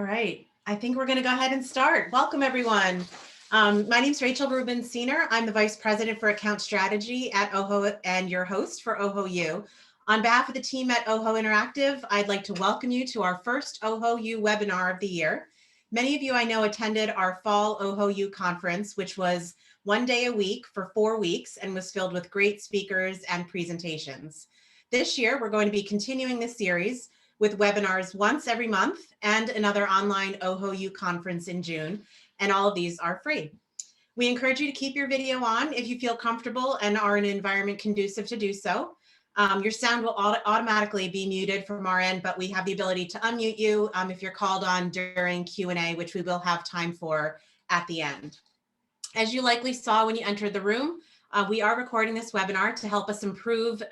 All right, I think we're going to go ahead and start. Welcome, everyone. My name is Rachel Rubin-Senior. I'm the Vice President for Account Strategy at OHO and your host for OHO-U. On behalf of the team at OHO Interactive, I'd like to welcome you to our first OHO-U webinar of the year. Many of you I know attended our fall OHO-U conference, which was one day a week for 4 weeks and was filled with great speakers and presentations. This year, we're going to be continuing this series with webinars once every month and another online OHO-U conference in June, and all of these are free. We encourage you to keep your video on if you feel comfortable and are in an environment conducive to do so. Your sound will automatically be muted from our end, but we have the ability to unmute you if you're called on during Q&A, which we will have time for at the end. As you likely saw when you entered the room, we are recording this webinar to help us improve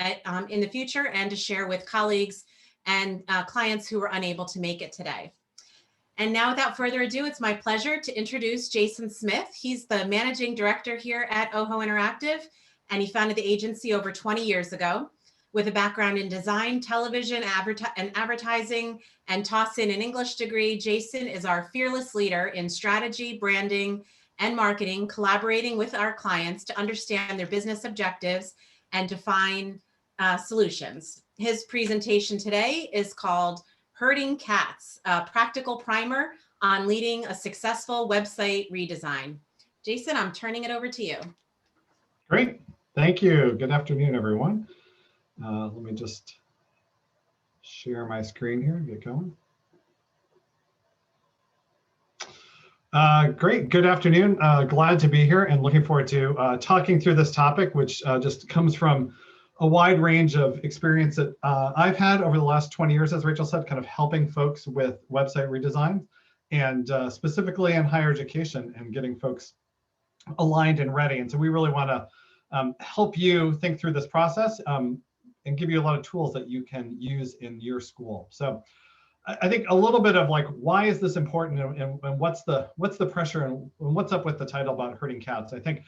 in the future and to share with colleagues and clients who were unable to make it today. And now, without further ado, it's my pleasure to introduce Jason Smith. He's the Managing Director here at OHO Interactive, and he founded the agency over 20 years ago. With a background in design, television, and advertising, and toss in an English degree, Jason is our fearless leader in strategy, branding, and marketing, collaborating with our clients to understand their business objectives and define solutions. His presentation today is called Herding Cats, a practical primer on leading a successful website redesign. Jason, I'm turning it over to you. Great, thank you. Good afternoon, everyone. Let me just share my screen here and get going. Great, good afternoon. Glad to be here and looking forward to talking through this topic, which just comes from a wide range of experience that I've had over the last 20 years, as Rachel said, kind of helping folks with website redesign and specifically in higher education and getting folks aligned and ready. And so we really want to help you think through this process and give you a lot of tools that you can use in your school. So I think a little bit of like, why is this important and what's the pressure and what's up with the title about herding cats? I think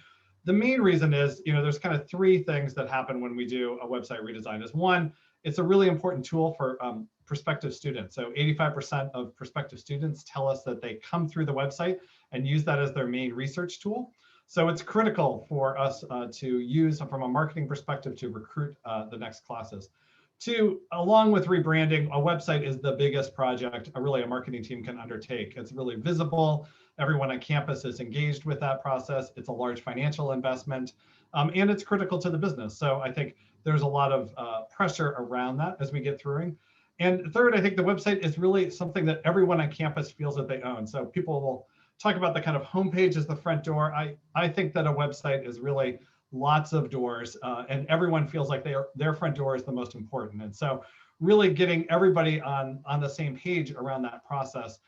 the main reason is, there's kind of three things that happen when we do a website redesign. Is one, it's a really important tool for prospective students. So 85% of prospective students tell us that they come through the website and use that as their main research tool. So it's critical for us to use from a marketing perspective to recruit the next classes. Two, along with rebranding, a website is the biggest project a marketing team can undertake. It's really visible. Everyone on campus is engaged with that process. It's a large financial investment, and it's critical to the business. So I think there's a lot of pressure around that as we get through. And third, I think the website is really something that everyone on campus feels that they own. So people will talk about the kind of homepage as the front door. I think that a website is really lots of doors, and everyone feels like their front door is the most important. And so really getting everybody on the same page around that process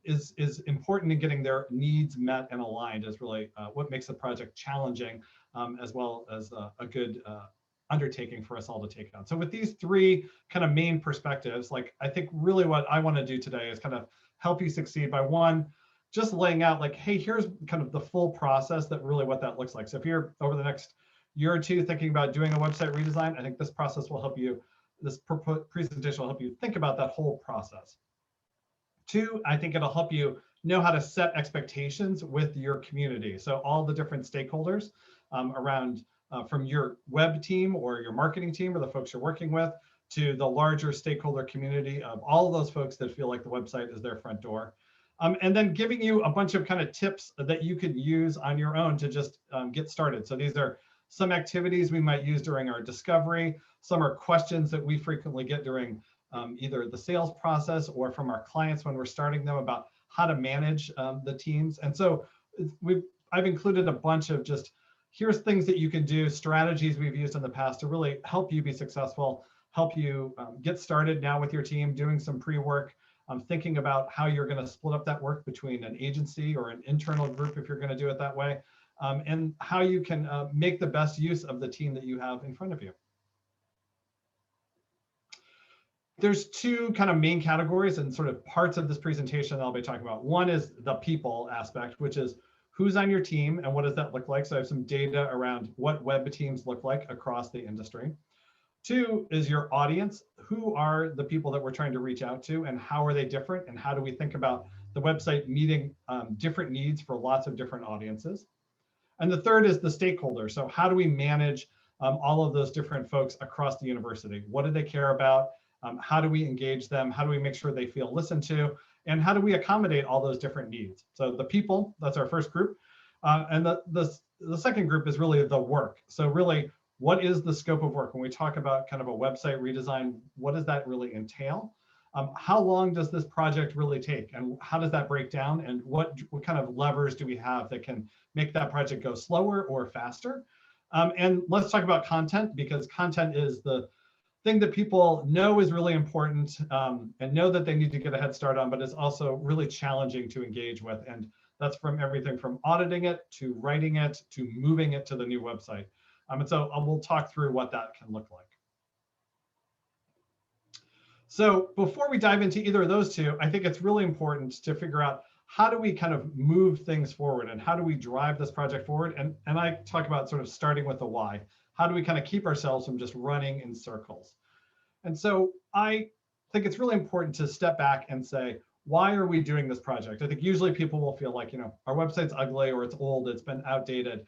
is important in getting their needs met and aligned is really what makes the project challenging, as well as a good undertaking for us all to take on. So with these three kind of main perspectives, like I think really what I want to do today is kind of help you succeed by one, just laying out like, hey, here's kind of the full process that really what that looks like. So if you're over the next year or two thinking about doing a website redesign, I think this process will help you, this presentation will help you think about that whole process. Two, I think it'll help you know how to set expectations with your community. So all the different stakeholders around from your web team or your marketing team or the folks you're working with to the larger stakeholder community of all of those folks that feel like the website is their front door. And then giving you a bunch of kind of tips that you could use on your own to just get started. So these are some activities we might use during our discovery. Some are questions that we frequently get during either the sales process or from our clients when we're starting them about how to manage the teams. And so I've included a bunch of just, here's things that you can do, strategies we've used in the past to really help you be successful, help you get started now with your team, doing some pre-work, thinking about how you're going to split up that work between an agency or an internal group if you're going to do it that way, and how you can make the best use of the team that you have in front of you. There's two kind of main categories and sort of parts of this presentation that I'll be talking about. One is the people aspect, which is who's on your team and what does that look like? So I have some data around what web teams look like across the industry. Two is your audience. Who are the people that we're trying to reach out to, and how are they different? And how do we think about the website meeting different needs for lots of different audiences? And the third is the stakeholders. So how do we manage all of those different folks across the university? What do they care about? How do we engage them? How do we make sure they feel listened to? And how do we accommodate all those different needs? So the people, that's our first group. And the second group is really the work. So really, what is the scope of work? When we talk about kind of a website redesign, what does that really entail? How long does this project really take? And how does that break down? And what kind of levers do we have that can make that project go slower or faster? And let's talk about content, because content is the thing that people know is really important and know that they need to get a head start on, but is also really challenging to engage with. And that's from everything from auditing it to writing it to moving it to the new website. And so we'll talk through what that can look like. So before we dive into either of those two, I think it's really important to figure out how do we kind of move things forward and how do we drive this project forward? And I talk about sort of starting with the why. How do we kind of keep ourselves from just running in circles? And so I think it's really important to step back and say, why are we doing this project? I think usually people will feel like, our website's ugly or it's old, it's been outdated.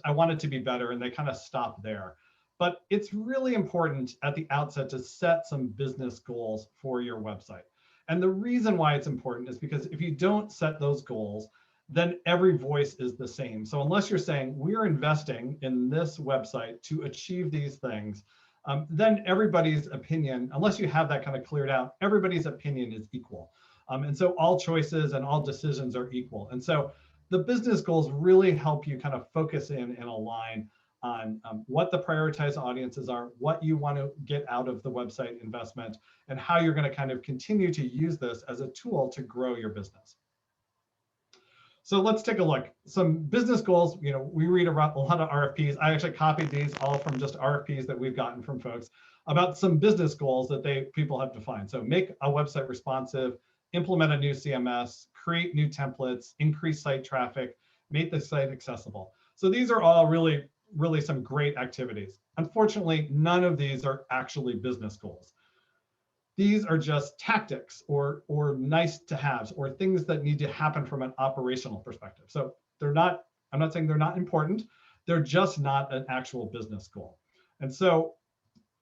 I want it to be better, and they kind of stop there. But it's really important at the outset to set some business goals for your website. And the reason why it's important is because if you don't set those goals, then every voice is the same. So unless you're saying we're investing in this website to achieve these things, then everybody's opinion, unless you have that kind of cleared out, everybody's opinion is equal. And so all choices and all decisions are equal. And so the business goals really help you kind of focus in and align on what the prioritized audiences are, what you want to get out of the website investment, and how you're going to kind of continue to use this as a tool to grow your business. So let's take a look. Some business goals, we read about a lot of RFPs. I actually copied these all from just RFPs that we've gotten from folks about some business goals that people have defined. So make a website responsive, implement a new CMS, create new templates, increase site traffic, make the site accessible. So these are all really some great activities. Unfortunately, none of these are actually business goals. These are just tactics or nice to haves or things that need to happen from an operational perspective. So I'm not saying they're not important, they're just not an actual business goal. And so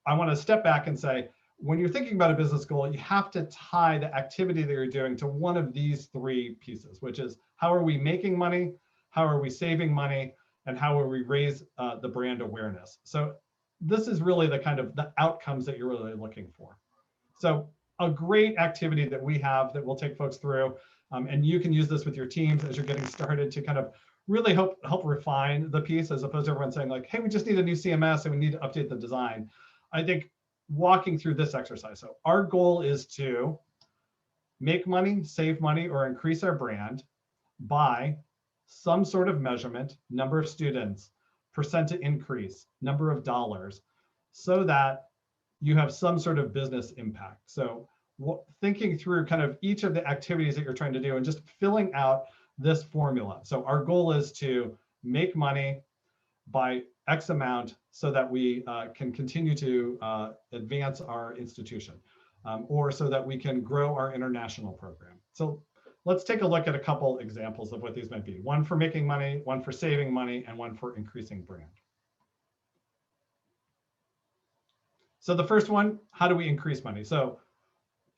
I want to step back and say, when you're thinking about a business goal, you have to tie the activity that you're doing to one of these three pieces, which is how are we making money, how are we saving money, and how will we raise the brand awareness. So this is really the kind of the outcomes that you're really looking for. So a great activity that we have that we'll take folks through, and you can use this with your teams as you're getting started to kind of really help refine the piece, as opposed to everyone saying like, hey, we just need a new CMS and we need to update the design. I think walking through this exercise. So our goal is to make money, save money, or increase our brand by some sort of measurement, number of students, percent to increase, number of dollars, so that you have some sort of business impact. So thinking through kind of each of the activities that you're trying to do and just filling out this formula. So our goal is to make money by X amount so that we can continue to advance our institution, or so that we can grow our international program. So let's take a look at a couple examples of what these might be. One for making money, one for saving money, and one for increasing brand. So the first one, how do we increase money? So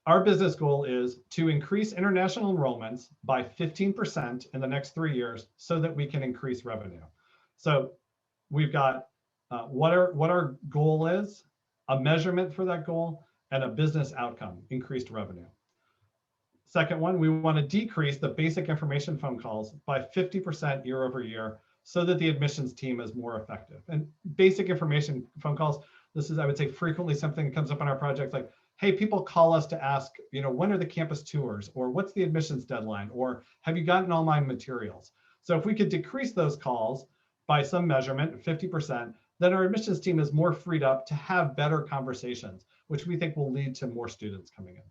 our business goal is to increase international enrollments by 15% in the next 3 years so that we can increase revenue. So we've got what our goal is, a measurement for that goal, and a business outcome, increased revenue. Second one, we want to decrease the basic information phone calls by 50% year over year so that the admissions team is more effective. And basic information phone calls, this is, I would say, frequently something that comes up on our projects like, hey, people call us to ask, when are the campus tours, or what's the admissions deadline, or have you gotten all my materials? So if we could decrease those calls by some measurement, 50%, then our admissions team is more freed up to have better conversations, which we think will lead to more students coming in.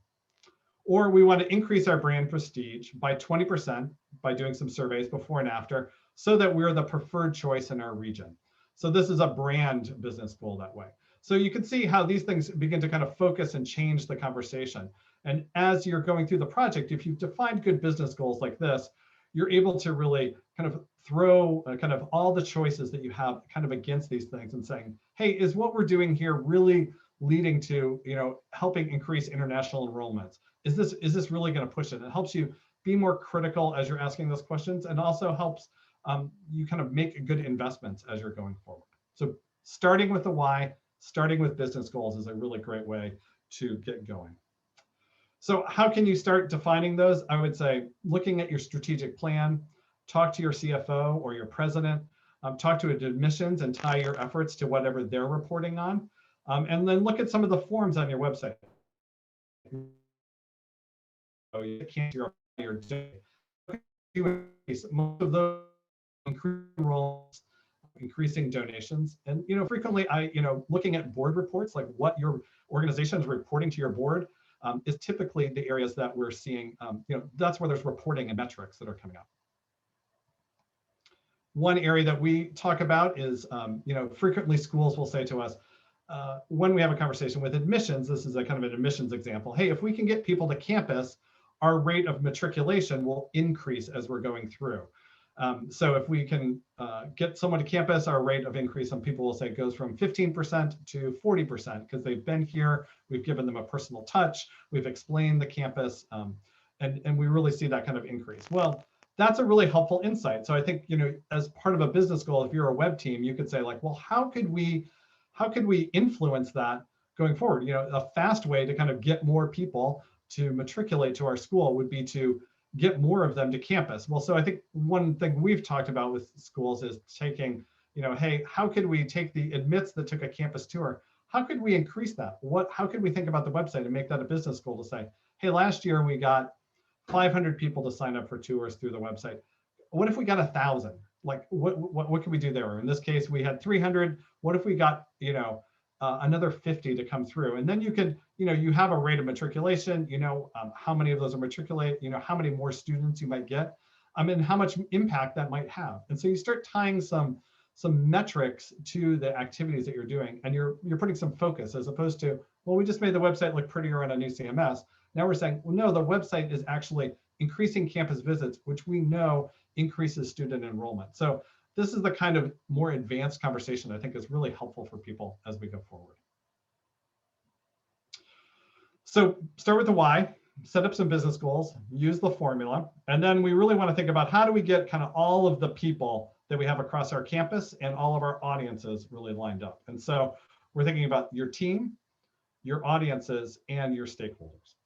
Or we want to increase our brand prestige by 20% by doing some surveys before and after, so that we're the preferred choice in our region. So this is a brand business goal that way. So you can see how these things begin to kind of focus and change the conversation. And as you're going through the project, if you've defined good business goals like this, you're able to really kind of throw kind of all the choices that you have kind of against these things and saying, hey, is what we're doing here really leading to, helping increase international enrollments? Is this really going to push it? It helps you be more critical as you're asking those questions, and also helps you kind of make good investments as you're going forward. So starting with the why, starting with business goals is a really great way to get going. So how can you start defining those? I would say looking at your strategic plan, talk to your CFO or your president, talk to admissions and tie your efforts to whatever they're reporting on. And then look at some of the forms on your website. Oh, you can't your most of those increasing roles, increasing donations, and frequently looking at board reports, like what your organization is reporting to your board, is typically the areas that we're seeing. That's where there's reporting and metrics that are coming up. One area that we talk about is, frequently schools will say to us, when we have a conversation with admissions, this is a kind of an admissions example. Hey, if we can get people to campus, our rate of matriculation will increase as we're going through. So if we can get someone to campus, our rate of increase, some people will say, goes from 15% to 40% because they've been here, we've given them a personal touch, we've explained the campus, and we really see that kind of increase. Well, that's a really helpful insight. So I think, as part of a business goal, if you're a web team, you could say like, well, how could we influence that going forward? A fast way to kind of get more people to matriculate to our school would be to get more of them to campus. Well, so I think one thing we've talked about with schools is taking, hey, how could we take the admits that took a campus tour? How could we increase that? How could we think about the website and make that a business goal to say, hey, last year we got 500 people to sign up for tours through the website. What if we got 1,000? Like, what can we do there? In this case, we had 300. What if we got, another 50 to come through? And then you could, you have a rate of matriculation, how many of those are matriculate, how many more students you might get, and how much impact that might have. And so you start tying some metrics to the activities that you're doing, and you're putting some focus, as opposed to, well, we just made the website look prettier on a new CMS. Now we're saying, well, no, the website is actually increasing campus visits, which we know increases student enrollment. So this is the kind of more advanced conversation I think is really helpful for people as we go forward. So start with the why, set up some business goals, use the formula, and then we really want to think about how do we get kind of all of the people that we have across our campus and all of our audiences really lined up. And so we're thinking about your team, your audiences, and your stakeholders.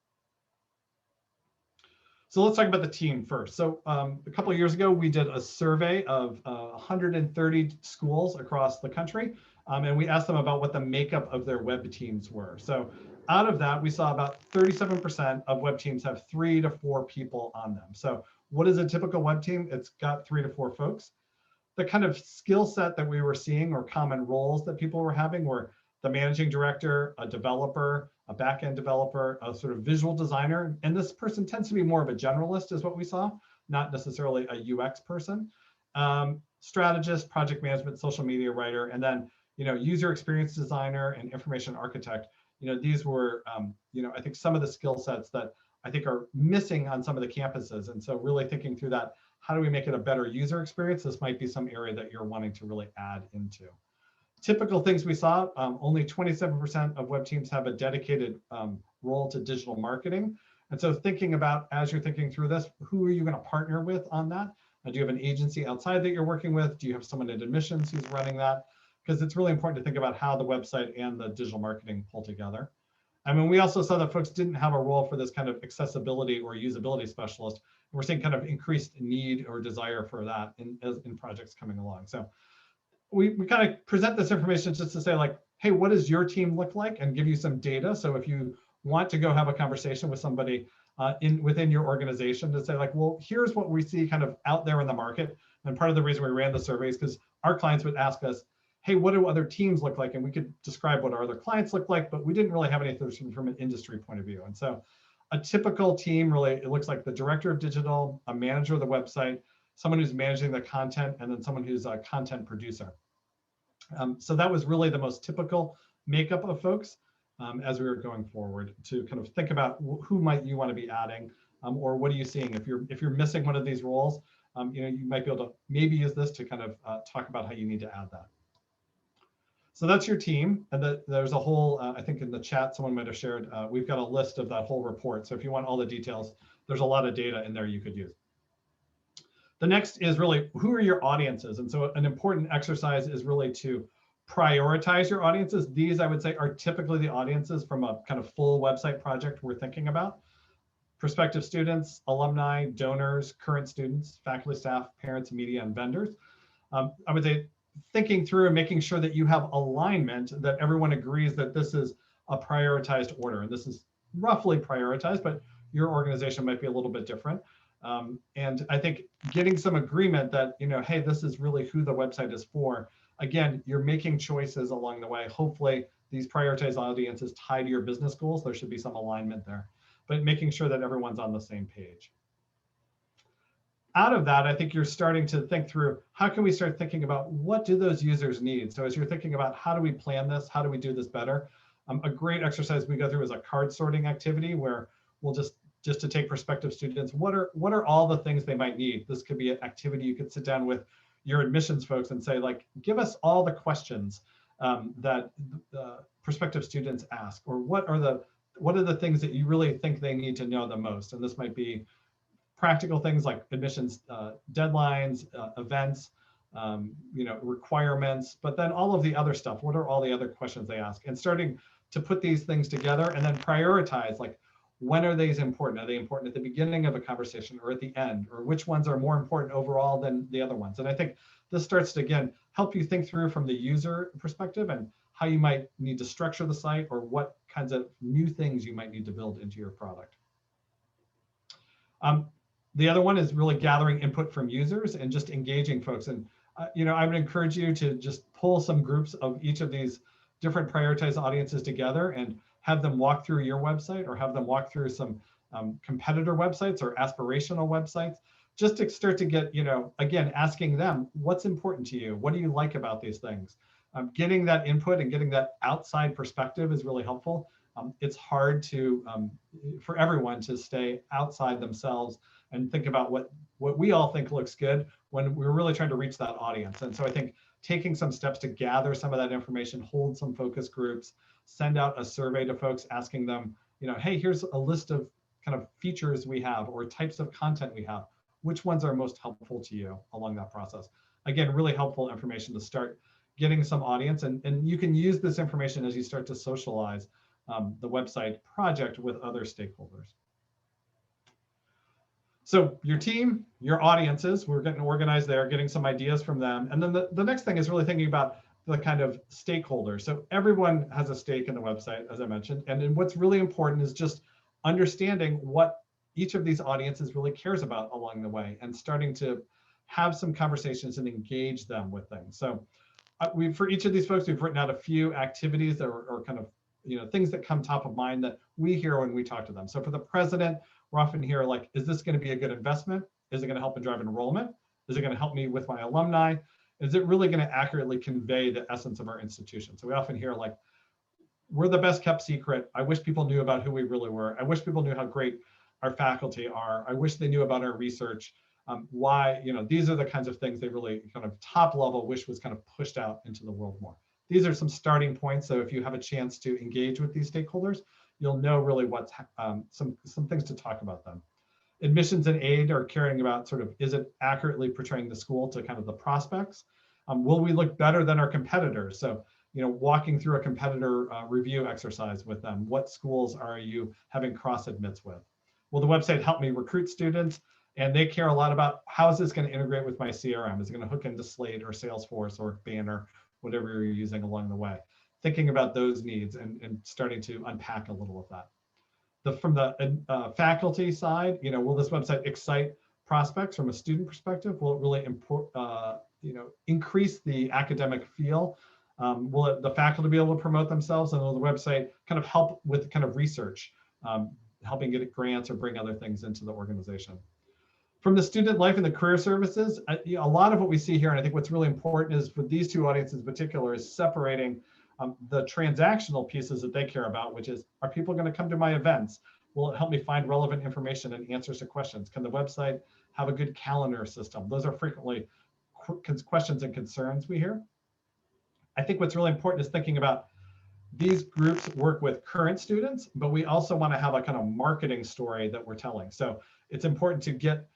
So let's talk about the team first. So a couple of years ago, we did a survey of 130 schools across the country, and we asked them about what the makeup of their web teams were. So out of that, we saw about 37% of web teams have 3 to 4 people on them. So what is a typical web team? It's got 3 to 4 folks. The kind of skill set that we were seeing, or common roles that people were having, were the managing director, a developer, a back-end developer, a sort of visual designer. And this person tends to be more of a generalist, is what we saw, not necessarily a UX person. Strategist, project management, social media writer, and then user experience designer and information architect. These were I think some of the skill sets that I think are missing on some of the campuses. And so really thinking through that, how do we make it a better user experience? This might be some area that you're wanting to really add into. Typical things we saw, only 27% of web teams have a dedicated role to digital marketing. And so thinking about, as you're thinking through this, who are you going to partner with on that? Do you have an agency outside that you're working with? Do you have someone at admissions who's running that? Because it's really important to think about how the website and the digital marketing pull together. I mean, we also saw that folks didn't have a role for this kind of accessibility or usability specialist. We're seeing kind of increased need or desire for that in projects coming along. So we kind of present this information just to say, like, hey, what does your team look like, and give you some data. So if you want to go have a conversation with somebody within your organization, to say, like, well, here's what we see kind of out there in the market. And part of the reason we ran the surveys, because our clients would ask us, hey, what do other teams look like? And we could describe what our other clients look like, but we didn't really have anything from an industry point of view. And so a typical team, really, it looks like the director of digital, a manager of the website, someone who's managing the content, and then someone who's a content producer. So that was really the most typical makeup of folks as we were going forward to kind of think about who might you want to be adding, or what are you seeing if you're missing one of these roles. You might be able to maybe use this to kind of talk about how you need to add that. So that's your team, and there's a whole, I think in the chat, someone might have shared, we've got a list of that whole report. So if you want all the details, there's a lot of data in there you could use. The next is really, who are your audiences? And so an important exercise is really to prioritize your audiences. These, I would say, are typically the audiences from a kind of full website project we're thinking about. Prospective students, alumni, donors, current students, faculty, staff, parents, media, and vendors. I would say thinking through and making sure that you have alignment, that everyone agrees that this is a prioritized order. And this is roughly prioritized, but your organization might be a little bit different. And I think getting some agreement that, hey, this is really who the website is for. Again, you're making choices along the way. Hopefully these prioritized audiences tie to your business goals. There should be some alignment there, but making sure that everyone's on the same page. Out of that, I think you're starting to think through, how can we start thinking about what do those users need? So as you're thinking about how do we plan this, how do we do this better? A great exercise we go through is a card sorting activity where we'll just to take prospective students, what are all the things they might need? This could be an activity you could sit down with your admissions folks and say, like, give us all the questions that the prospective students ask, or what are the things that you really think they need to know the most? And this might be practical things like admissions deadlines, events, requirements, but then all of the other stuff. What are all the other questions they ask? And starting to put these things together and then prioritize, like, when are these important? Are they important at the beginning of a conversation or at the end? Or which ones are more important overall than the other ones? And I think this starts to, again, help you think through from the user perspective and how you might need to structure the site, or what kinds of new things you might need to build into your product. The other one is really gathering input from users and just engaging folks. And I would encourage you to just pull some groups of each of these different prioritized audiences together and have them walk through your website, or have them walk through some competitor websites or aspirational websites, just to start to get, again, asking them, what's important to you? What do you like about these things? Getting that input and getting that outside perspective is really helpful. It's hard for everyone to stay outside themselves and think about what we all think looks good when we're really trying to reach that audience. And so I think taking some steps to gather some of that information, hold some focus groups, send out a survey to folks asking them, hey, here's a list of kind of features we have or types of content we have. Which ones are most helpful to you along that process? Again, really helpful information to start getting some audience. And you can use this information as you start to socialize the website project with other stakeholders. So your team, your audiences, we're getting organized there, getting some ideas from them. And then the next thing is really thinking about the kind of stakeholders. So everyone has a stake in the website, as I mentioned. And then what's really important is just understanding what each of these audiences really cares about along the way, and starting to have some conversations and engage them with things. So for each of these folks, we've written out a few activities that are kind of things that come top of mind that we hear when we talk to them. So for the president, we're often here like, is this going to be a good investment? Is it going to help and drive enrollment? Is it going to help me with my alumni? Is it really going to accurately convey the essence of our institution? So we often hear like, we're the best kept secret. I wish people knew about who we really were. I wish people knew how great our faculty are. I wish they knew about our research. Why, these are the kinds of things they really kind of top level wish was kind of pushed out into the world more. These are some starting points. So if you have a chance to engage with these stakeholders, you'll know really what's some things to talk about them. Admissions and aid are caring about sort of, is it accurately portraying the school to kind of the prospects? Will we look better than our competitors? So, walking through a competitor review exercise with them. What schools are you having cross admits with? Will the website help me recruit students? And they care a lot about, how is this going to integrate with my CRM? Is it going to hook into Slate or Salesforce or Banner, whatever you're using along the way? Thinking about those needs and starting to unpack a little of that. From the faculty side, will this website excite prospects from a student perspective? Will it really increase the academic feel? Will the faculty be able to promote themselves? And will the website kind of help with kind of research, helping get grants or bring other things into the organization? From the student life and the career services, a lot of what we see here, and I think what's really important is for these two audiences in particular, is separating The transactional pieces that they care about, which is, are people going to come to my events? Will it help me find relevant information and answers to questions? Can the website have a good calendar system? Those are frequently questions and concerns we hear. I think what's really important is thinking about these groups work with current students, but we also want to have a kind of marketing story that we're telling. So it's important to get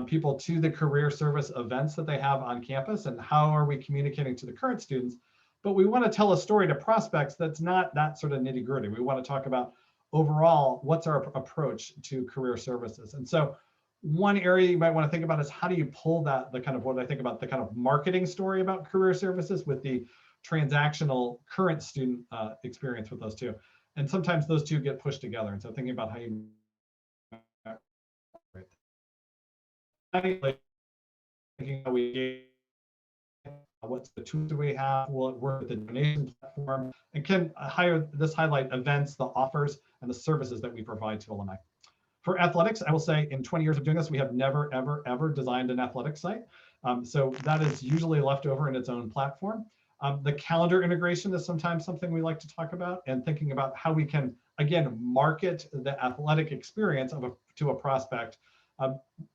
people to the career service events that they have on campus, and how are we communicating to the current students? But we want to tell a story to prospects that's not that sort of nitty gritty. We want to talk about overall, what's our approach to career services? And so one area you might want to think about is, how do you pull that, the kind of what I think about the kind of marketing story about career services with the transactional current student experience with those two. And sometimes those two get pushed together. And so thinking about how you thinking how we, what's the tools do we have, will it work with the donation platform, and can highlight events, the offers, and the services that we provide to alumni. For athletics, I will say in 20 years of doing this, we have never, ever, ever designed an athletic site. So that is usually left over in its own platform. The calendar integration is sometimes something we like to talk about, and thinking about how we can, again, market the athletic experience to a prospect,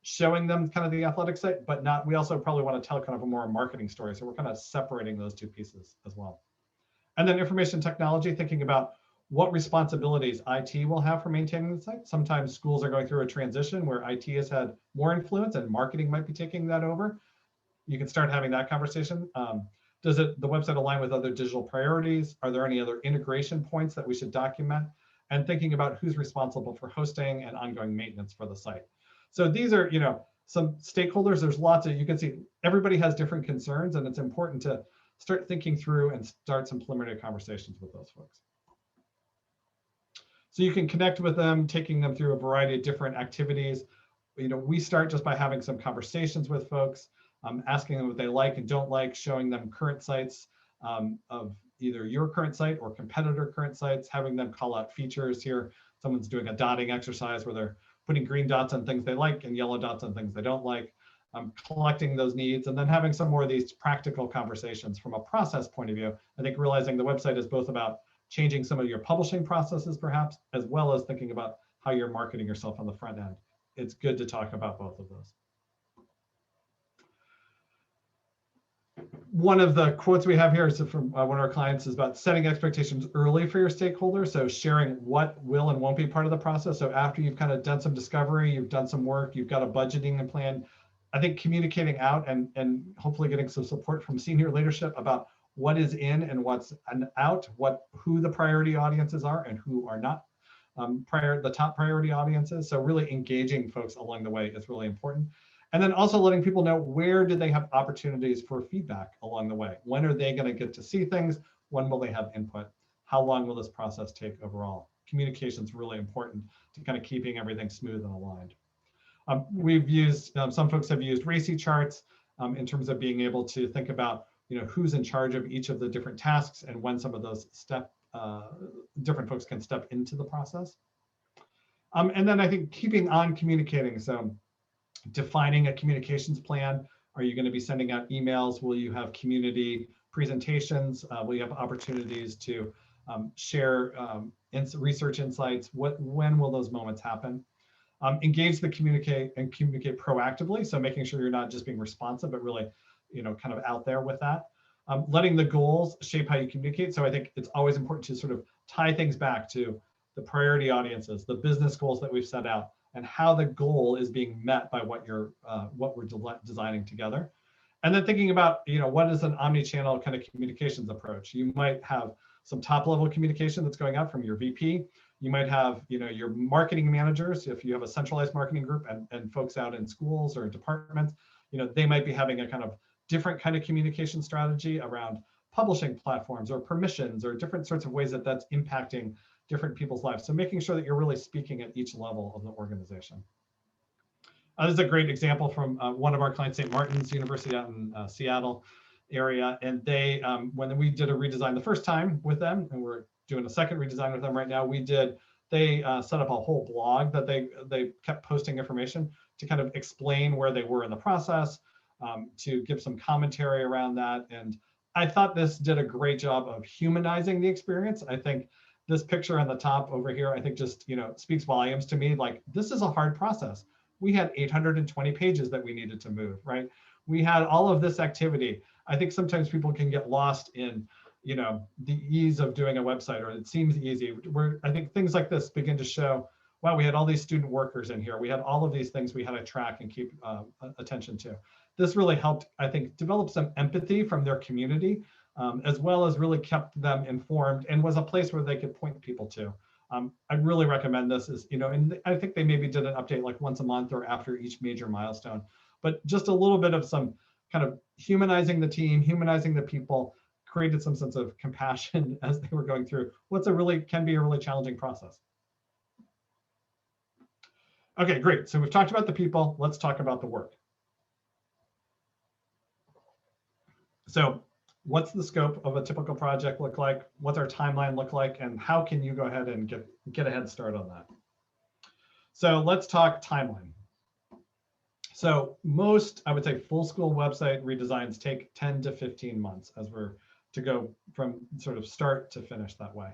showing them kind of the athletic site, but not, we also probably want to tell kind of a more marketing story. So we're kind of separating those two pieces as well. And then information technology, thinking about what responsibilities IT will have for maintaining the site. Sometimes schools are going through a transition where IT has had more influence and marketing might be taking that over. You can start having that conversation. Does the website align with other digital priorities? Are there any other integration points that we should document? And thinking about who's responsible for hosting and ongoing maintenance for the site. So these are, some stakeholders. There's lots of, you can see everybody has different concerns, and it's important to start thinking through and start some preliminary conversations with those folks. So you can connect with them, taking them through a variety of different activities. We start just by having some conversations with folks, asking them what they like and don't like, showing them current sites of either your current site or competitor current sites, having them call out features here. Someone's doing a dotting exercise where they're putting green dots on things they like and yellow dots on things they don't like, collecting those needs, and then having some more of these practical conversations from a process point of view. I think realizing the website is both about changing some of your publishing processes, perhaps, as well as thinking about how you're marketing yourself on the front end. It's good to talk about both of those. One of the quotes we have here is from one of our clients, is about setting expectations early for your stakeholders. So sharing what will and won't be part of the process. So after you've kind of done some discovery, you've done some work, you've got a budgeting and plan, I think communicating out and hopefully getting some support from senior leadership about what is in and what's out, who the priority audiences are and who are not the top priority audiences. So really engaging folks along the way is really important. And then also letting people know, where do they have opportunities for feedback along the way? When are they going to get to see things? When will they have input? How long will this process take overall? Communication is really important to kind of keeping everything smooth and aligned. We've used, some folks have used RACI charts in terms of being able to think about, who's in charge of each of the different tasks and when some of those different folks can step into the process. And then I think keeping on communicating. So defining a communications plan. Are you going to be sending out emails? Will you have community presentations? Will you have opportunities to share research insights? When will those moments happen? Engage the communicate proactively. So making sure you're not just being responsive, but really, kind of out there with that. Letting the goals shape how you communicate. So I think it's always important to sort of tie things back to the priority audiences, the business goals that we've set out, and how the goal is being met by what we're designing together. And then thinking about, what is an omni-channel kind of communications approach? You might have some top-level communication that's going out from your VP. You might have, your marketing managers, if you have a centralized marketing group, and folks out in schools or departments, they might be having a kind of different kind of communication strategy around publishing platforms or permissions or different sorts of ways that that's impacting different people's lives. So making sure that you're really speaking at each level of the organization. This is a great example from one of our clients, St. Martin's University out in Seattle area. And they, when we did a redesign the first time with them, and we're doing a second redesign with them right now, they set up a whole blog that they kept posting information to kind of explain where they were in the process, to give some commentary around that, and I thought this did a great job of humanizing the experience. I think this picture on the top over here, I think just, speaks volumes to me. Like, this is a hard process. We had 820 pages that we needed to move, right? We had all of this activity. I think sometimes people can get lost in, the ease of doing a website, or it seems easy. I think things like this begin to show, wow, we had all these student workers in here. We had all of these things we had to track and keep attention to. This really helped, I think, develop some empathy from their community, as well as really kept them informed and was a place where they could point people to. I'd really recommend this and I think they maybe did an update like once a month or after each major milestone, but just a little bit of some kind of humanizing the team, humanizing the people, created some sense of compassion as they were going through can be a really challenging process. Okay, great. So we've talked about the people. Let's talk about the work. So what's the scope of a typical project look like? What's our timeline look like? And how can you go ahead and get a head start on that? So let's talk timeline. So most, I would say, full school website redesigns take 10 to 15 months as we're to go from sort of start to finish that way.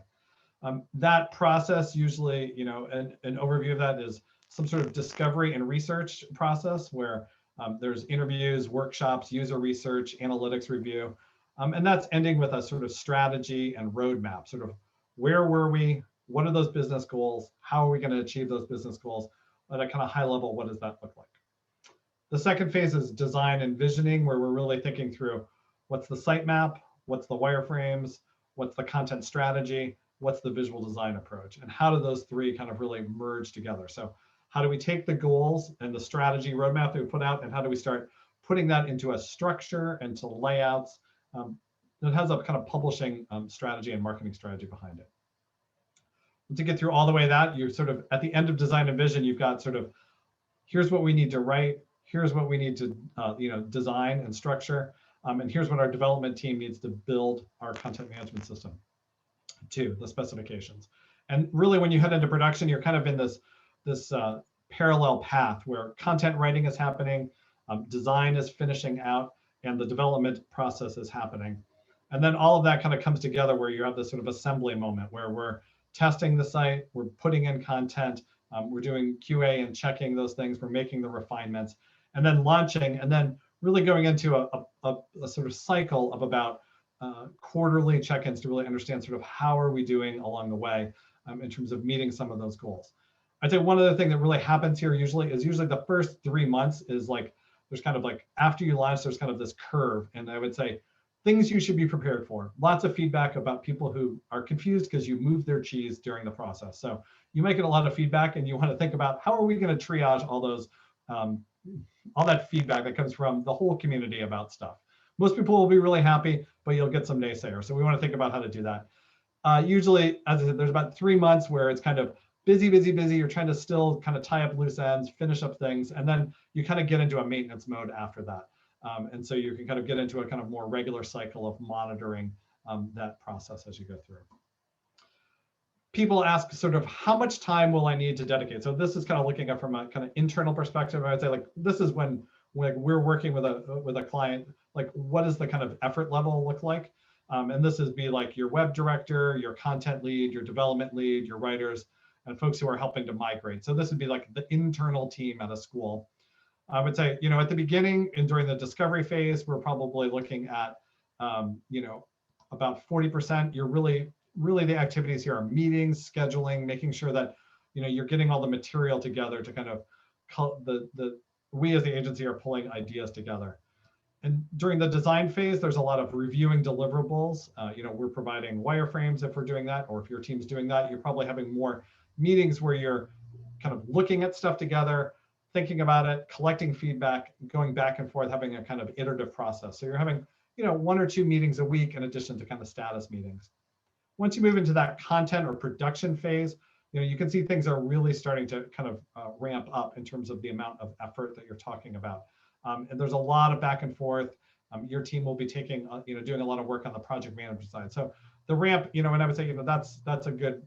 That process usually, an overview of that is some sort of discovery and research process where there's interviews, workshops, user research, analytics review, and that's ending with a sort of strategy and roadmap, sort of where were we, what are those business goals, how are we going to achieve those business goals, at a kind of high level, what does that look like? The second phase is design and visioning, where we're really thinking through what's the sitemap, what's the wireframes, what's the content strategy, what's the visual design approach, and how do those three kind of really merge together? So how do we take the goals and the strategy roadmap that we put out, and how do we start putting that into a structure and to layouts that has a kind of publishing strategy and marketing strategy behind it? And to get through all the way that, you're sort of at the end of design and vision, you've got sort of, here's what we need to write, here's what we need to design and structure, and here's what our development team needs to build our content management system to, the specifications. And really, when you head into production, you're kind of in this parallel path where content writing is happening, design is finishing out, and the development process is happening. And then all of that kind of comes together where you have this sort of assembly moment where we're testing the site, we're putting in content, we're doing QA and checking those things, we're making the refinements, and then launching, and then really going into a sort of cycle of about quarterly check-ins to really understand sort of how are we doing along the way in terms of meeting some of those goals. I'd say one other thing that really happens here usually the first 3 months is like, there's kind of like, after you launch, there's kind of this curve. And I would say things you should be prepared for. Lots of feedback about people who are confused because you moved their cheese during the process. So you might get a lot of feedback, and you want to think about how are we going to triage all those, all that feedback that comes from the whole community about stuff. Most people will be really happy, but you'll get some naysayers. So we want to think about how to do that. Usually, as I said, there's about 3 months where it's kind of busy. You're trying to still kind of tie up loose ends, finish up things, and then you kind of get into a maintenance mode after that. And so you can kind of get into a kind of more regular cycle of monitoring that process as you go through. People ask sort of, how much time will I need to dedicate? So this is kind of looking at from a kind of internal perspective. I would say, like, this is when we're working with a client, like, what does the kind of effort level look like? And this is be like your web director, your content lead, your development lead, your writers, and folks who are helping to migrate. So this would be like the internal team at a school. I would say, at the beginning and during the discovery phase, we're probably looking at, about 40%. You're really the activities here are meetings, scheduling, making sure that, you're getting all the material together to kind of, we as the agency are pulling ideas together. And during the design phase, there's a lot of reviewing deliverables. We're providing wireframes if we're doing that, or if your team's doing that, you're probably having more meetings where you're kind of looking at stuff together, thinking about it, collecting feedback, going back and forth, having a kind of iterative process. So you're having, 1 or 2 meetings a week in addition to kind of status meetings. Once you move into that content or production phase, you can see things are really starting to kind of ramp up in terms of the amount of effort that you're talking about. And there's a lot of back and forth. Your team will be taking, doing a lot of work on the project management side. So the ramp, and I would say, that's a good,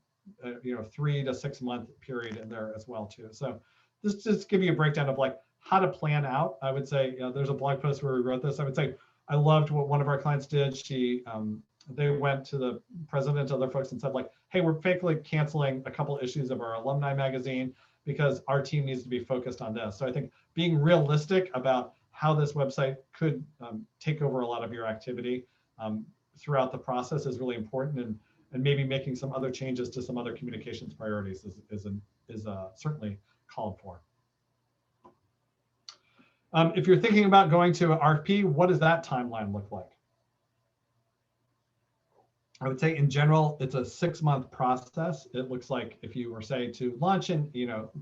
3 to 6 month period in there as well too. So this just give you a breakdown of like how to plan out. I would say, there's a blog post where we wrote this. I would say I loved what one of our clients did. They went to the president, other folks, and said like, hey, we're fakely canceling a couple issues of our alumni magazine because our team needs to be focused on this. So I think being realistic about how this website could take over a lot of your activity throughout the process is really important, and maybe making some other changes to some other communications priorities is certainly called for. If you're thinking about going to an RFP, what does that timeline look like? I would say in general, it's a 6-month process. It looks like if you were say to launch and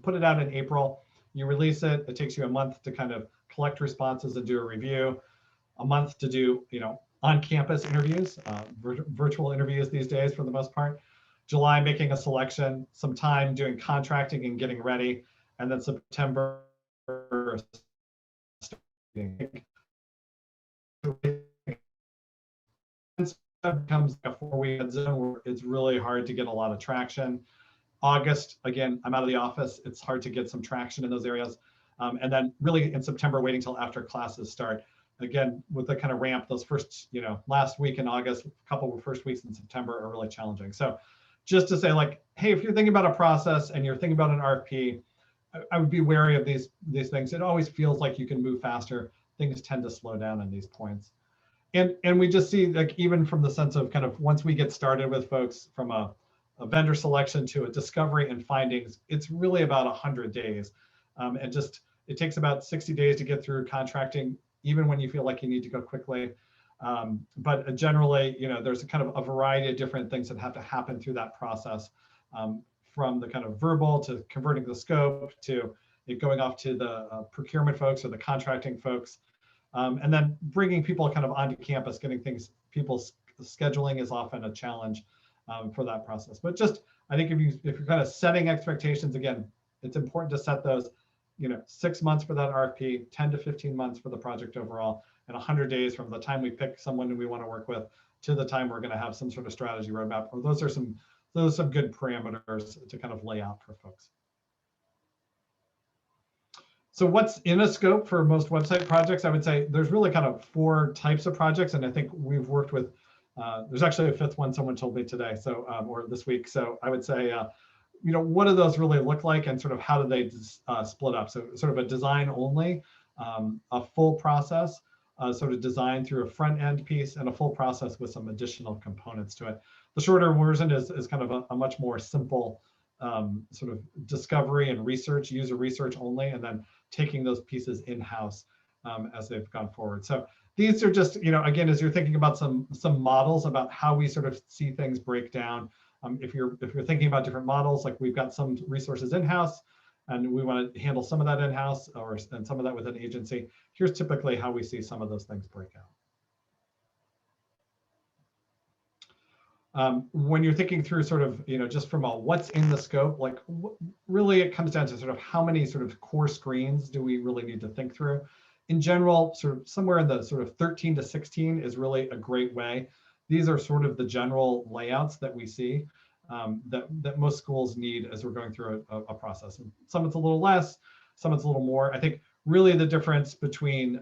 put it out in April, you release it. It takes you a month to kind of collect responses and do a review, a month to do on-campus interviews, virtual interviews these days for the most part. July making a selection, some time doing contracting and getting ready, and then September becomes a 4-week zone where it's really hard to get a lot of traction. August, again, I'm out of the office. It's hard to get some traction in those areas. And then really in September, waiting until after classes start. Again, with the kind of ramp, those first, last week in August, a couple of first weeks in September are really challenging. So just to say like, hey, if you're thinking about a process and you're thinking about an RFP, I would be wary of these things. It always feels like you can move faster. Things tend to slow down in these points. And we just see like even from the sense of kind of once we get started with folks from a vendor selection to a discovery and findings, it's really about 100 days. And just it takes about 60 days to get through contracting, even when you feel like you need to go quickly. But generally, there's a kind of a variety of different things that have to happen through that process, from the kind of verbal to converting the scope to it going off to the procurement folks or the contracting folks. And then bringing people kind of onto campus, getting people's scheduling is often a challenge for that process. But just, I think if you're kind of setting expectations, again, it's important to set those, 6 months for that RFP, 10 to 15 months for the project overall, and 100 days from the time we pick someone who we want to work with to the time we're going to have some sort of strategy roadmap. Or those are some good parameters to kind of lay out for folks. So what's in a scope for most website projects? I would say there's really kind of 4 types of projects, and I think we've worked with, there's actually a 5th one someone told me today, so or this week. So I would say, what do those really look like, and sort of how do they split up? So sort of a design only, a full process, sort of design through a front end piece, and a full process with some additional components to it. The shorter version is kind of a much more simple sort of discovery and research, user research only, and then taking those pieces in-house as they've gone forward. So these are just, again, as you're thinking about some models about how we sort of see things break down. If you're thinking about different models, like we've got some resources in-house and we want to handle some of that in-house and some of that with an agency, here's typically how we see some of those things break out. When you're thinking through sort of, just from a what's in the scope, like really it comes down to sort of how many sort of core screens do we really need to think through. In general, sort of somewhere in the sort of 13 to 16 is really a great way. These are sort of the general layouts that we see that most schools need as we're going through a process. And some it's a little less, some it's a little more. I think really the difference between,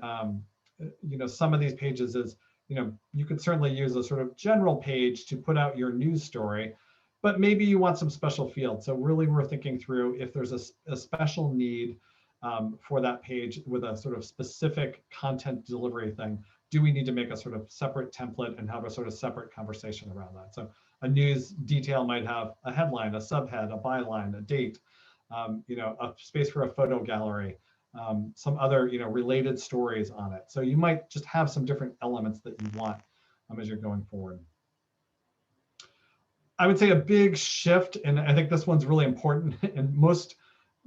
some of these pages is, you could certainly use a sort of general page to put out your news story, but maybe you want some special fields. So really we're thinking through if there's a special need for that page with a sort of specific content delivery thing, do we need to make a sort of separate template and have a sort of separate conversation around that? So a news detail might have a headline, a subhead, a byline, a date, a space for a photo gallery, some other related stories on it. So you might just have some different elements that you want as you're going forward. I would say a big shift, and I think this one's really important, and most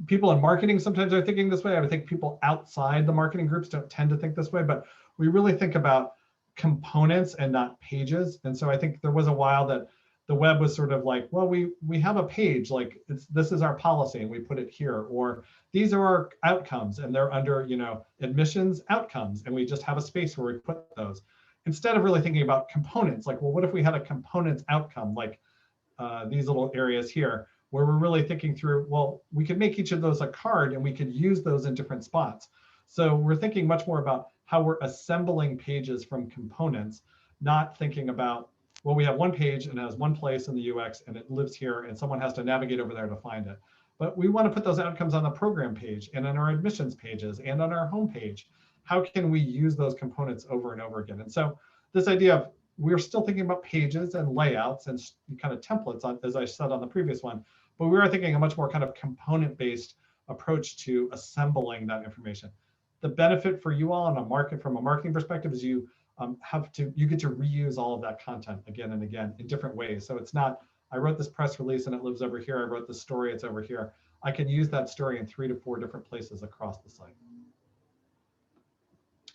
people in marketing sometimes are thinking this way. I would think people outside the marketing groups don't tend to think this way, but we really think about components and not pages. And so I think there was a while that the web was sort of like, well, we have a page, like this is our policy and we put it here, or these are our outcomes and they're under, admissions outcomes, and we just have a space where we put those. Instead of really thinking about components, like, well, what if we had a components outcome, like these little areas here, where we're really thinking through, well, we could make each of those a card and we could use those in different spots. So we're thinking much more about how we're assembling pages from components, not thinking about, well, we have one page and it has one place in the UX and it lives here and someone has to navigate over there to find it. But we want to put those outcomes on the program page and on our admissions pages and on our home page. How can we use those components over and over again? And so this idea of, we're still thinking about pages and layouts and kind of templates, on, as I said on the previous one, but we are thinking a much more kind of component-based approach to assembling that information. The benefit for you all on a market, from a marketing perspective, is you get to reuse all of that content again and again in different ways. So it's not, I wrote this press release and it lives over here. I wrote this story, it's over here. I can use that story in 3 to 4 different places across the site.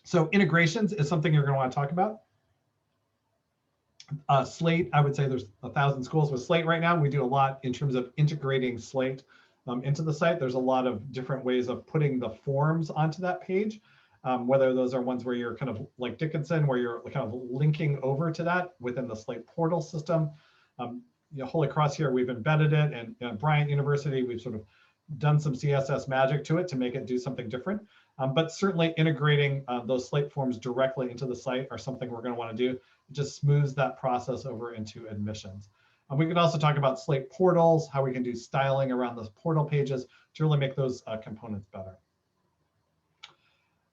So integrations is something you're going to want to talk about. Slate, I would say there's 1,000 schools with Slate right now. We do a lot in terms of integrating Slate into the site. There's a lot of different ways of putting the forms onto that page, whether those are ones where you're kind of like Dickinson, where you're kind of linking over to that within the Slate portal system. Holy Cross here, we've embedded it, and Bryant University, we've sort of done some CSS magic to it to make it do something different. But certainly integrating those Slate forms directly into the site are something we're going to want to do. It just smooths that process over into admissions. We can also talk about Slate portals, how we can do styling around those portal pages to really make those components better.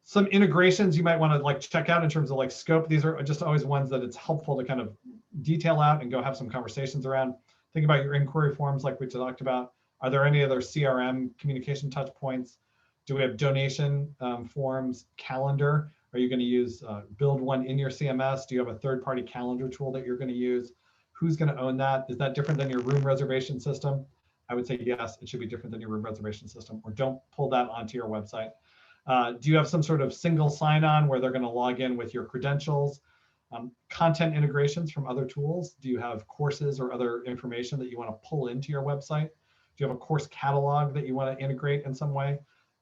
Some integrations you might want to like check out in terms of like scope. These are just always ones that it's helpful to kind of detail out and go have some conversations around. Think about your inquiry forms like we talked about. Are there any other CRM communication touch points? Do we have donation forms, calendar? Are you going to use build one in your CMS? Do you have a third-party calendar tool that you're going to use? Who's going to own that? Is that different than your room reservation system? I would say yes, it should be different than your room reservation system, or don't pull that onto your website. Do you have some sort of single sign-on where they're going to log in with your credentials? Content integrations from other tools. Do you have courses or other information that you want to pull into your website? Do you have a course catalog that you want to integrate in some way?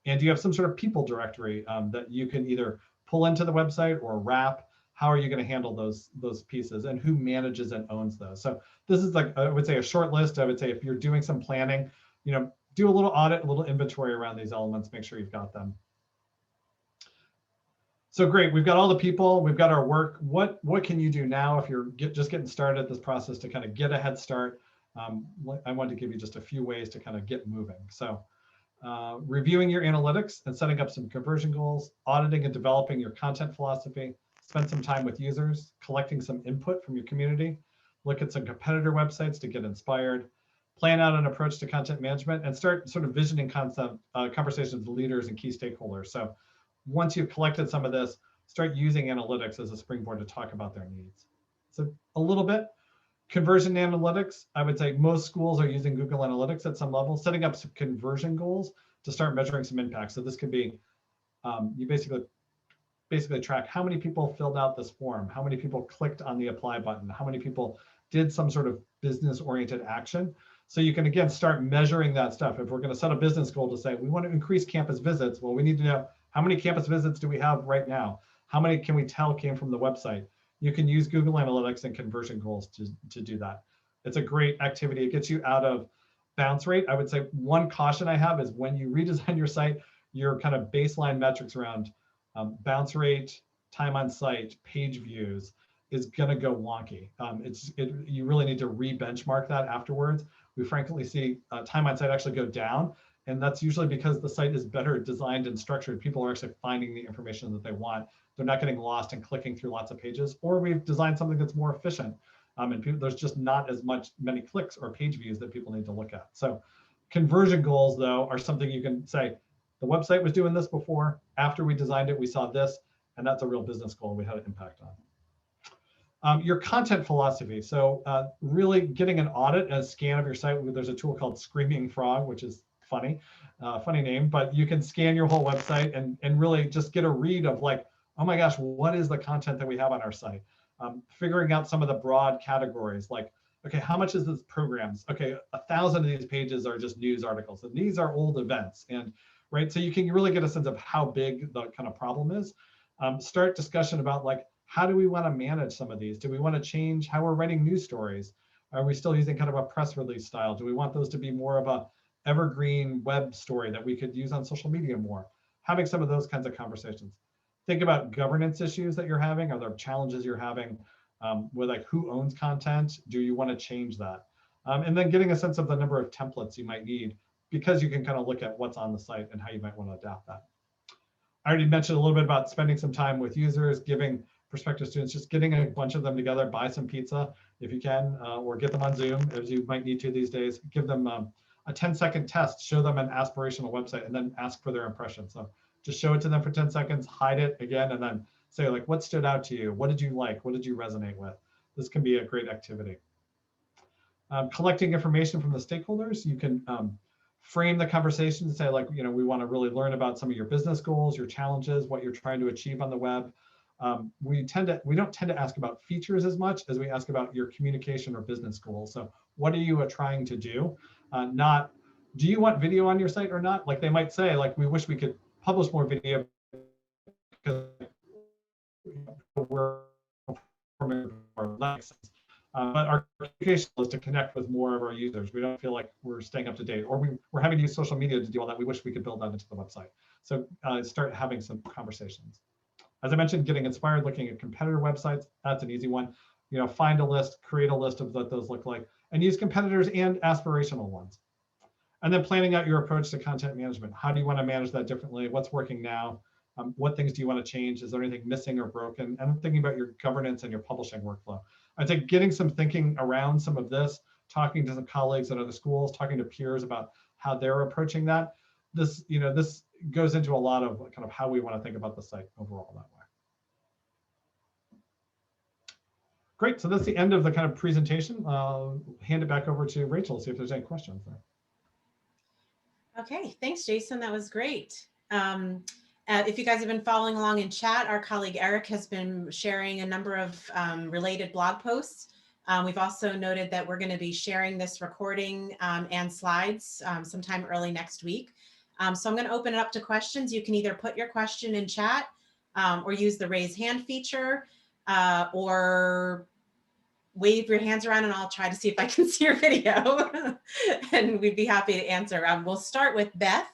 And do you have some sort of people directory that you can either pull into the website or wrap? How are you going to handle those pieces, and who manages and owns those? So this is like, I would say, a short list. I would say if you're doing some planning, do a little audit, a little inventory around these elements, make sure you've got them. So great, we've got all the people, we've got our work. What can you do now if you're just getting started at this process to kind of get a head start? I wanted to give you just a few ways to kind of get moving. So reviewing your analytics and setting up some conversion goals, auditing and developing your content philosophy, spend some time with users, collecting some input from your community, look at some competitor websites to get inspired, plan out an approach to content management, and start sort of visioning conversations with leaders and key stakeholders. So once you've collected some of this, start using analytics as a springboard to talk about their needs. So a little bit. Conversion analytics, I would say most schools are using Google Analytics at some level, setting up some conversion goals to start measuring some impact. So this could be, you basically track how many people filled out this form, how many people clicked on the apply button, how many people did some sort of business-oriented action. So you can, again, start measuring that stuff. If we're going to set a business goal to say, we want to increase campus visits, well, we need to know how many campus visits do we have right now? How many can we tell came from the website? You can use Google Analytics and conversion goals to do that. It's a great activity. It gets you out of bounce rate. I would say one caution I have is when you redesign your site, your kind of baseline metrics around bounce rate, time on site, page views is going to go wonky. You really need to re-benchmark that afterwards. We frankly see time on site actually go down. And that's usually because the site is better designed and structured. People are actually finding the information that they want. They're not getting lost and clicking through lots of pages, or we've designed something that's more efficient. And there's just not as many clicks or page views that people need to look at. So conversion goals, though, are something you can say, the website was doing this before. After we designed it, we saw this, and that's a real business goal we had an impact on. Your content philosophy. So really getting an audit and a scan of your site. There's a tool called Screaming Frog, which is funny name, but you can scan your whole website and really just get a read of like, oh my gosh, what is the content that we have on our site? Figuring out some of the broad categories, like, okay, how much is this programs? Okay, 1,000 of these pages are just news articles, and these are old events, and right, so you can really get a sense of how big the kind of problem is. Start discussion about like, how do we want to manage some of these? Do we want to change how we're writing news stories? Are we still using kind of a press release style? Do we want those to be more of a evergreen web story that we could use on social media more? Having some of those kinds of conversations. Think about governance issues that you're having. Are there challenges you're having with like who owns content? Do you want to change that? And then getting a sense of the number of templates you might need, because you can kind of look at what's on the site and how you might want to adapt that. I already mentioned a little bit about spending some time with users, giving prospective students, just getting a bunch of them together, buy some pizza if you can, or get them on Zoom as you might need to these days. Give them a 10-second test, show them an aspirational website, and then ask for their impression. So just show it to them for 10 seconds, hide it again, and then say like, what stood out to you? What did you like? What did you resonate with? This can be a great activity. Collecting information from the stakeholders, you can frame the conversation and say like, we want to really learn about some of your business goals, your challenges, what you're trying to achieve on the web. We don't tend to ask about features as much as we ask about your communication or business goals. So what are you trying to do? Not, do you want video on your site or not? Like they might say like, we wish we could publish more video because we're but our communication is to connect with more of our users. We don't feel like we're staying up to date, or we're having to use social media to do all that. We wish we could build that into the website. So start having some conversations. As I mentioned, getting inspired, looking at competitor websites, that's an easy one. Find a list, create a list of what those look like, and use competitors and aspirational ones. And then planning out your approach to content management. How do you want to manage that differently? What's working now? What things do you want to change? Is there anything missing or broken? And thinking about your governance and your publishing workflow. I think getting some thinking around some of this, talking to some colleagues at other schools, talking to peers about how they're approaching that. This goes into a lot of kind of how we want to think about the site overall that way. Great, so that's the end of the kind of presentation. I'll hand it back over to Rachel, see if there's any questions there. Okay, thanks, Jason. That was great. If you guys have been following along in chat, our colleague Eric has been sharing a number of related blog posts. We've also noted that we're going to be sharing this recording and slides sometime early next week. So I'm going to open it up to questions. You can either put your question in chat or use the raise hand feature or wave your hands around and I'll try to see if I can see your video and we'd be happy to answer. We'll start with Beth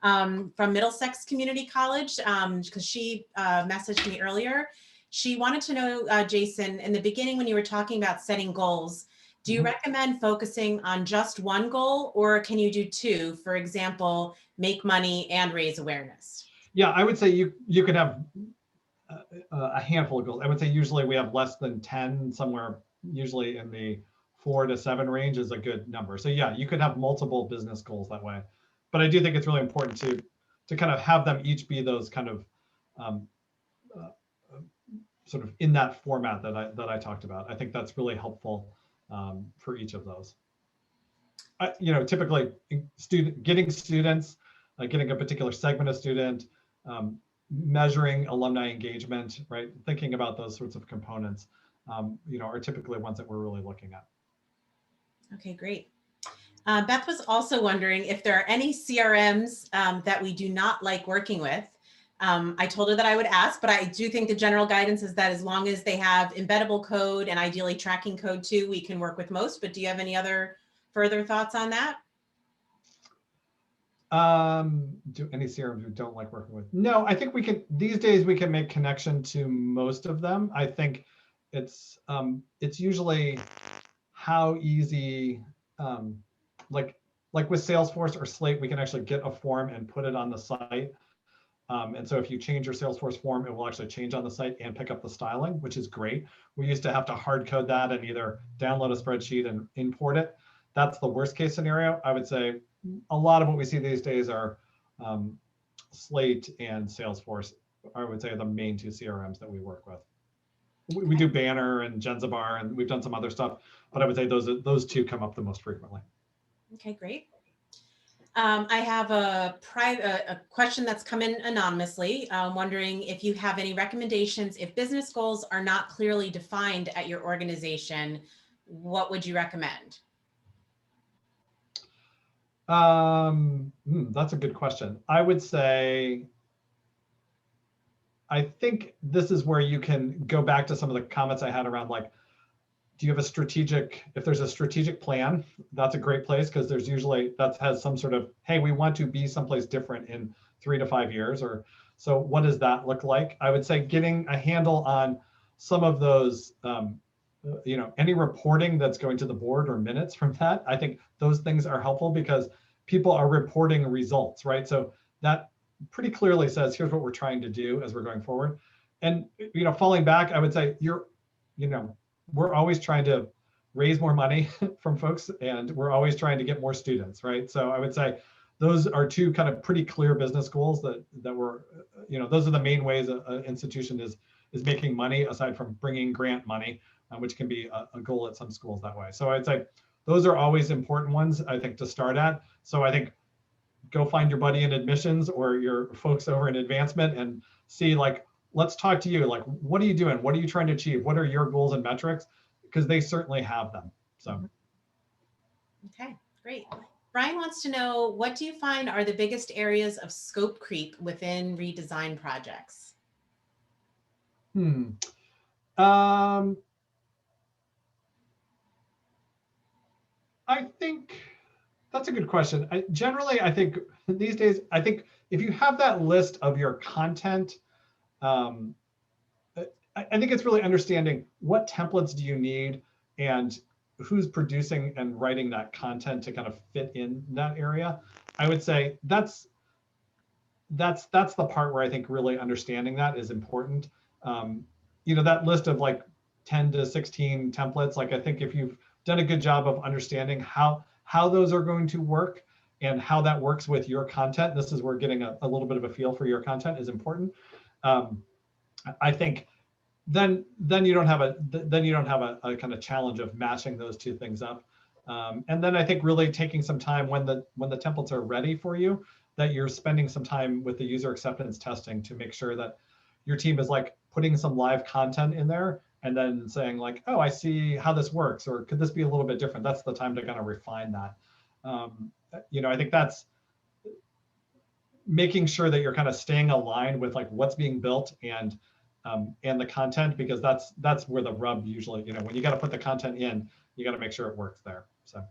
from Middlesex Community College because she messaged me earlier. She wanted to know, Jason, in the beginning when you were talking about setting goals, do you recommend focusing on just one goal or can you do two? For example, make money and raise awareness? Yeah, I would say you could have a handful of goals. I would say usually we have less than 10, somewhere usually in the 4 to 7 range is a good number. So yeah, you could have multiple business goals that way. But I do think it's really important to kind of have them each be those kind of sort of in that format that I talked about. I think that's really helpful for each of those. Typically getting students, getting a particular segment of student, measuring alumni engagement, right? Thinking about those sorts of components, are typically ones that we're really looking at. Okay, great. Beth was also wondering if there are any CRMs that we do not like working with. I told her that I would ask, but I do think the general guidance is that as long as they have embeddable code and ideally tracking code too, we can work with most. But do you have any other further thoughts on that? Do any CRMs we don't like working with? No, I think we can, these days we can make connection to most of them. I think it's usually how easy, like with Salesforce or Slate, we can actually get a form and put it on the site. And so if you change your Salesforce form, it will actually change on the site and pick up the styling, which is great. We used to have to hard code that and either download a spreadsheet and import it. That's the worst case scenario. I would say a lot of what we see these days are Slate and Salesforce, I would say, are the main 2 CRMs that we work with. We do Banner and Genzabar, and we've done some other stuff, but I would say those 2 come up the most frequently. Okay, great. I have a question that's come in anonymously, wondering if you have any recommendations. If business goals are not clearly defined at your organization, what would you recommend? That's a good question. I would say, I think this is where you can go back to some of the comments I had around like, do you have a strategic, if there's a strategic plan, that's a great place because there's usually, that has some sort of, hey, we want to be someplace different in 3 to 5 years or So what does that look like? I would say getting a handle on some of those, any reporting that's going to the board or minutes from that. I think those things are helpful because people are reporting results, right? So that pretty clearly says, here's what we're trying to do as we're going forward. And, falling back, I would say we're always trying to raise more money from folks, and we're always trying to get more students, right? So I would say those are two kind of pretty clear business goals that we're, those are the main ways an institution is making money, aside from bringing grant money, which can be a goal at some schools that way. So I'd say those are always important ones, I think, to start at. So I think go find your buddy in admissions or your folks over in advancement and see, like, let's talk to you. Like, what are you doing? What are you trying to achieve? What are your goals and metrics? Because they certainly have them. So. Okay, great. Brian wants to know, what do you find are the biggest areas of scope creep within redesign projects? I think that's a good question. Generally, I think these days, I think if you have that list of your content, I think it's really understanding what templates do you need and who's producing and writing that content to kind of fit in that area. I would say that's the part where I think really understanding that is important. That list of like 10 to 16 templates, like I think if you've done a good job of understanding how those are going to work and how that works with your content, this is where getting a little bit of a feel for your content is important. I think then you don't have a kind of challenge of matching those two things up. And then I think really taking some time when the templates are ready for you, that you're spending some time with the user acceptance testing to make sure that your team is like putting some live content in there and then saying like, oh, I see how this works, or could this be a little bit different? That's the time to kind of refine that. I think that's making sure that you're kind of staying aligned with like what's being built and the content, because that's where the rub usually, when you got to put the content in, you got to make sure it works there. So.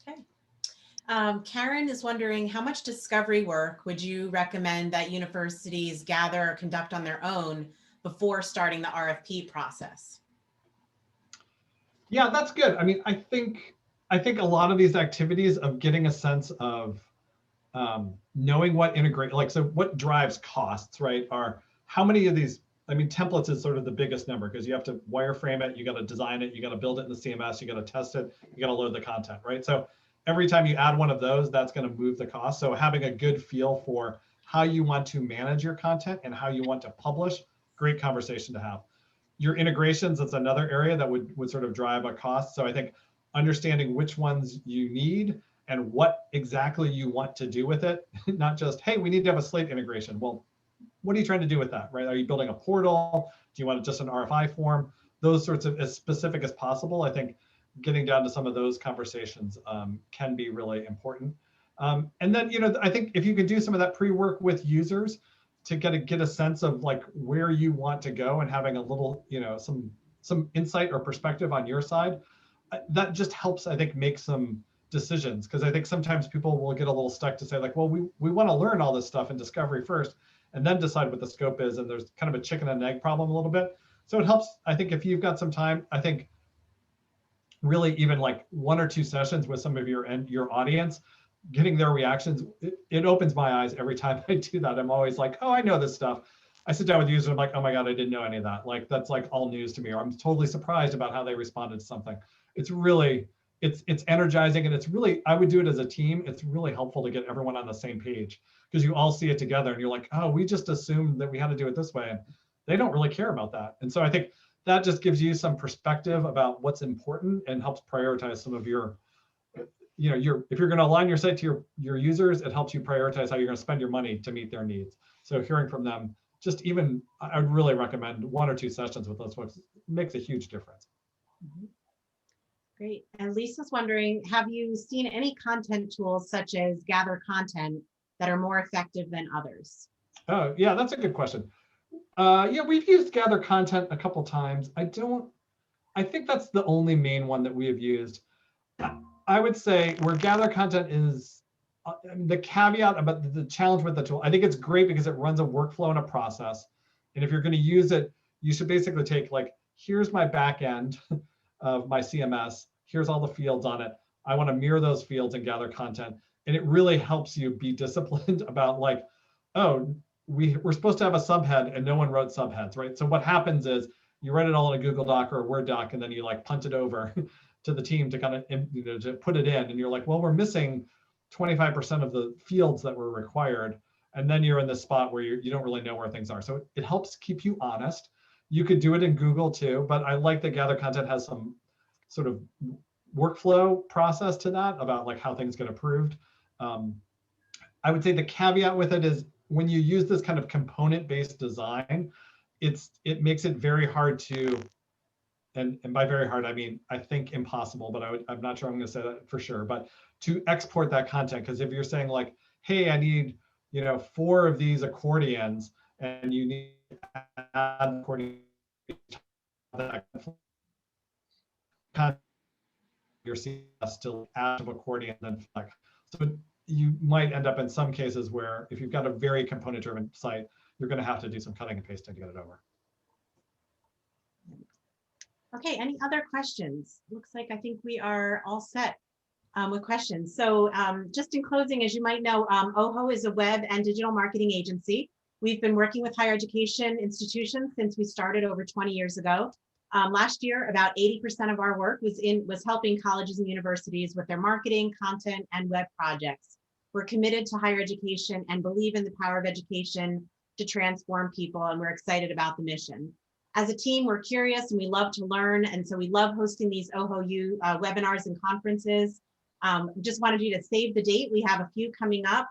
Okay. Karen is wondering, how much discovery work would you recommend that universities gather or conduct on their own before starting the RFP process? Yeah, that's good. I mean, I think a lot of these activities of getting a sense of knowing what so what drives costs, right, are how many of these, I mean, templates is sort of the biggest number because you have to wireframe it, you got to design it, you got to build it in the CMS, you got to test it, you got to load the content, right? So every time you add one of those, that's going to move the cost. So having a good feel for how you want to manage your content and how you want to publish, great conversation to have. Your integrations, that's another area that would sort of drive a cost. So I think understanding which ones you need and what exactly you want to do with it, not just, hey, we need to have a Slate integration. Well, what are you trying to do with that, right? Are you building a portal? Do you want just an RFI form? Those sorts of, as specific as possible. I think getting down to some of those conversations can be really important. And then, I think if you can do some of that pre-work with users to get a sense of like where you want to go and having a little, some insight or perspective on your side, that just helps, I think, make some decisions. Because I think sometimes people will get a little stuck to say like, well, we want to learn all this stuff in discovery first and then decide what the scope is. And there's kind of a chicken and egg problem a little bit. So it helps, I think, if you've got some time, I think really even like 1 or 2 sessions with some of your audience, getting their reactions, it opens my eyes every time I do that. I'm always like, oh, I know this stuff. I sit down with users, I'm like, oh my God, I didn't know any of that. Like, that's like all news to me, or I'm totally surprised about how they responded to something. It's really, it's energizing, and it's really, I would do it as a team. It's really helpful to get everyone on the same page because you all see it together and you're like, oh, we just assumed that we had to do it this way. And they don't really care about that. And so I think that just gives you some perspective about what's important and helps prioritize some of your, if you're going to align your site to your users, it helps you prioritize how you're going to spend your money to meet their needs. So hearing from them, just even, I would really recommend 1 or 2 sessions with those folks. It makes a huge difference. Mm-hmm. Great. And Lisa's wondering, have you seen any content tools such as Gather Content that are more effective than others? Oh, yeah, that's a good question. Yeah, we've used Gather Content a couple times. I think that's the only main one that we have used. I would say where Gather Content is the caveat about the challenge with the tool, I think it's great because it runs a workflow and a process. And if you're going to use it, you should basically take like, here's my back end of my CMS. Here's all the fields on it. I want to mirror those fields and gather content. And it really helps you be disciplined about like, oh, we're supposed to have a subhead and no one wrote subheads, right? So what happens is you write it all in a Google Doc or a Word doc, and then you like punt it over to the team to kind of, you know, to put it in. And you're like, well, we're missing 25% of the fields that were required. And then you're in this spot where you don't really know where things are. So it helps keep you honest. You could do it in Google too, but I like that Gather Content has some sort of workflow process to that about like how things get approved. I would say the caveat with it is when you use this kind of component-based design, it makes it very hard to, and by very hard, I mean, I think impossible, but I'm not sure I'm going to say that for sure, but to export that content. Because if you're saying like, hey, I need, you know, 4 of these accordions, and you need to add accordion, that content, your CMS still add to accordion, then like, so you might end up in some cases where if you've got a very component-driven site, you're going to have to do some cutting and pasting to get it over. Okay, any other questions? Looks like I think we are all set with questions. So just in closing, as you might know, OHO is a web and digital marketing agency. We've been working with higher education institutions since we started over 20 years ago. Last year, about 80% of our work was helping colleges and universities with their marketing, content, and web projects. We're committed to higher education and believe in the power of education to transform people, and we're excited about the mission. As a team, we're curious and we love to learn, and so we love hosting these OHOU webinars and conferences. Just wanted you to save the date. We have a few coming up.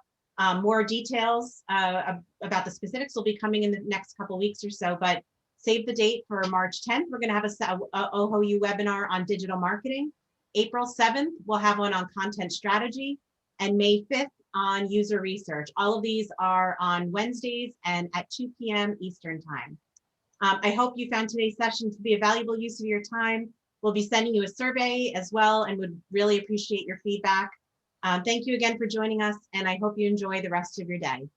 More details about the specifics will be coming in the next couple of weeks or so, but save the date for March 10th. We're going to have a OHOU webinar on digital marketing. April 7th, we'll have one on content strategy, and May 5th on user research. All of these are on Wednesdays and at 2 p.m. Eastern time. I hope you found today's session to be a valuable use of your time. We'll be sending you a survey as well and would really appreciate your feedback. Thank you again for joining us, and I hope you enjoy the rest of your day.